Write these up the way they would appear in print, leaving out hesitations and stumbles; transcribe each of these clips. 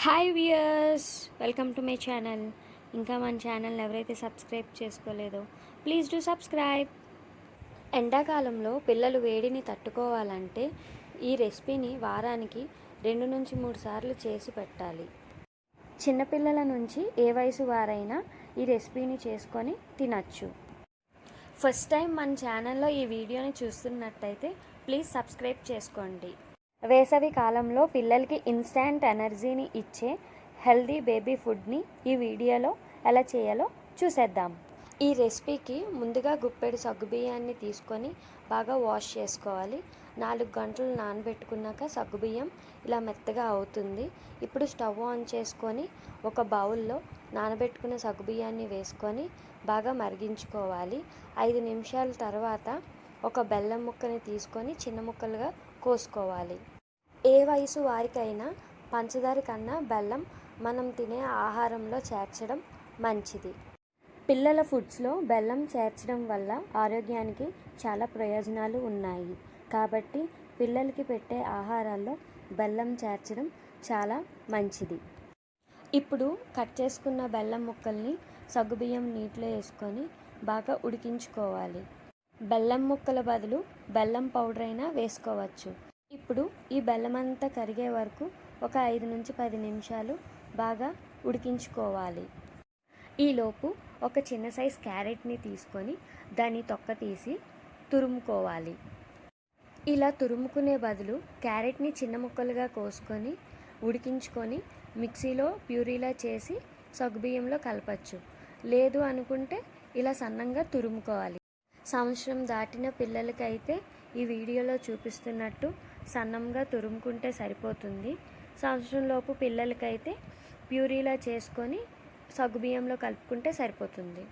Hi viewers, welcome to my channel. ఇంకా మన ఛానల్ని ఎవరైతే సబ్స్క్రైబ్ చేసుకోలేదో ప్లీజ్ డూ సబ్స్క్రైబ్. ఎండాకాలంలో పిల్లలు వేడిని తట్టుకోవాలంటే ఈ రెసిపీని వారానికి 2 నుంచి 3 సార్లు చేసి పెట్టాలి. చిన్నపిల్లల నుంచి ఏ వయసు వారైనా ఈ రెసిపీని చేసుకొని తినచ్చు. ఫస్ట్ టైం మన ఛానల్లో ఈ వీడియోని చూస్తున్నట్టయితే ప్లీజ్ సబ్స్క్రైబ్ చేసుకోండి. వేసవి కాలంలో పిల్లలకి ఇన్స్టాంట్ ఎనర్జీని ఇచ్చే హెల్దీ బేబీ ఫుడ్ని ఈ వీడియోలో ఎలా చేయాలో చూసేద్దాం. ఈ రెసిపీకి ముందుగా గుప్పెడు సగ్గుబియ్యాన్ని తీసుకొని బాగా వాష్ చేసుకోవాలి. 4 గంటలు నానబెట్టుకున్నాక సగ్గుబియ్యం ఇలా మెత్తగా అవుతుంది. ఇప్పుడు స్టవ్ ఆన్ చేసుకొని ఒక బౌల్లో నానబెట్టుకున్న సగ్గుబియ్యాన్ని వేసుకొని బాగా మరిగించుకోవాలి. 5 నిమిషాల తర్వాత ఒక బెల్లం ముక్కని తీసుకొని చిన్న ముక్కలుగా కోసుకోవాలి. ఏ వయసు వారికైనా పంచదార కన్నా బెల్లం మనం తినే ఆహారంలో చేర్చడం మంచిది. పిల్లల ఫుడ్స్లో బెల్లం చేర్చడం వల్ల ఆరోగ్యానికి చాలా ప్రయోజనాలు ఉన్నాయి. కాబట్టి పిల్లలకి పెట్టే ఆహారాల్లో బెల్లం చేర్చడం చాలా మంచిది. ఇప్పుడు కట్ చేసుకున్న బెల్లం ముక్కల్ని సగ్గుబియ్యం నీటిలో వేసుకొని బాగా ఉడికించుకోవాలి. బెల్లం ముక్కల బదులు బెల్లం పౌడర్ అయినా వేసుకోవచ్చు. ఇప్పుడు ఈ బెల్లం అంతా కరిగే వరకు ఒక 5 నుంచి 10 నిమిషాలు బాగా ఉడికించుకోవాలి. ఈలోపు ఒక చిన్న సైజ్ క్యారెట్ని తీసుకొని దాని తొక్క తీసి తురుముకోవాలి. ఇలా తురుముకునే బదులు క్యారెట్ని చిన్న ముక్కలుగా కోసుకొని ఉడికించుకొని మిక్సీలో ప్యూరీలా చేసి సగ్గుబియ్యంలో కలపచ్చు. లేదు అనుకుంటే ఇలా సన్నంగా తురుముకోవాలి. సంవత్సరం దాటిన పిల్లలకైతే ఈ వీడియోలో చూపిస్తున్నట్టు సన్నంగా తురుముకుంటే సరిపోతుంది. సంవత్సరంలోపు పిల్లలకైతే ప్యూరీలా చేసుకొని సగ్గుబియ్యంలో కలుపుకుంటే సరిపోతుంది.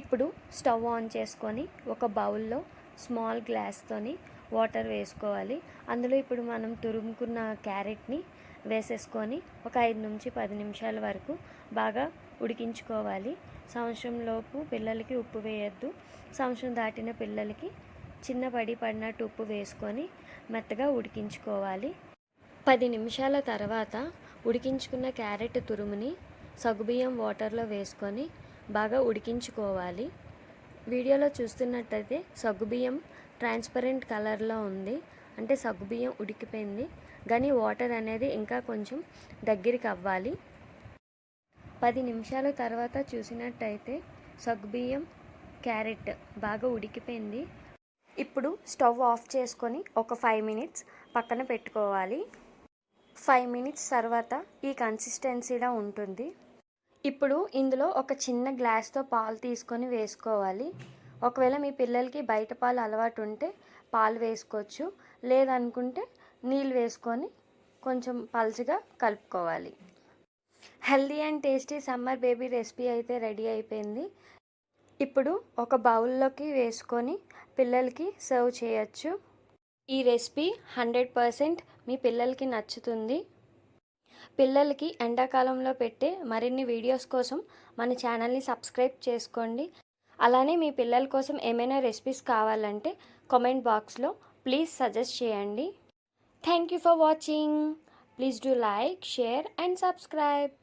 ఇప్పుడు స్టవ్ ఆన్ చేసుకొని ఒక బౌల్లో స్మాల్ గ్లాస్తోని వాటర్ వేసుకోవాలి. అందులో ఇప్పుడు మనం తురుముకున్న క్యారెట్ని వేసేసుకొని ఒక 5 నుంచి 10 నిమిషాల వరకు బాగా ఉడికించుకోవాలి. సంవత్సరంలోపు పిల్లలకి ఉప్పు వేయొద్దు. సంవత్సరం దాటిన పిల్లలకి చిన్న పడినట్టు ఉప్పు వేసుకొని మెత్తగా ఉడికించుకోవాలి. 10 నిమిషాల తర్వాత ఉడికించుకున్న క్యారెట్ తురుముని సగ్గుబియ్యం వాటర్లో వేసుకొని బాగా ఉడికించుకోవాలి. వీడియోలో చూస్తున్నట్టయితే సగ్గుబియ్యం ట్రాన్స్పరెంట్ కలర్లో ఉంది, అంటే సగ్గుబియ్యం ఉడికిపోయింది. కానీ వాటర్ అనేది ఇంకా కొంచెం దగ్గరికి అవ్వాలి. 10 నిమిషాల తర్వాత చూసినట్టయితే సగ్గుబియ్యం క్యారెట్ బాగా ఉడికిపోయింది. ఇప్పుడు స్టవ్ ఆఫ్ చేసుకొని ఒక 5 మినిట్స్ పక్కన పెట్టుకోవాలి. 5 మినిట్స్ తర్వాత ఈ కన్సిస్టెన్సీలో ఉంటుంది. ఇప్పుడు ఇందులో ఒక చిన్న గ్లాస్తో పాలు తీసుకొని వేసుకోవాలి. ఒకవేళ మీ పిల్లలకి బయట పాలు అలవాటు ఉంటే పాలు వేసుకోవచ్చు. లేదనుకుంటే నీళ్ళు వేసుకొని కొంచెం పల్చగా కలుపుకోవాలి. Healthy and tasty summer baby recipe అయితే రెడీ అయిపోయింది. ఇప్పుడు ఒక బౌల్లోకి వేసుకొని పిల్లలకి సర్వ్ చేయొచ్చు. ఈ రెసిపీ 100% మీ పిల్లలకి నచ్చుతుంది. పిల్లలకి ఎండాకాలంలో పెట్టే మరిన్ని వీడియోస్ కోసం మన ఛానల్ని సబ్స్క్రైబ్ చేసుకోండి. అలానే మీ పిల్లల కోసం ఏమైనా రెసిపీస్ కావాలంటే కామెంట్ బాక్స్లో ప్లీజ్ సజెస్ట్ చేయండి. Thank you for watching. Please do like, share and subscribe.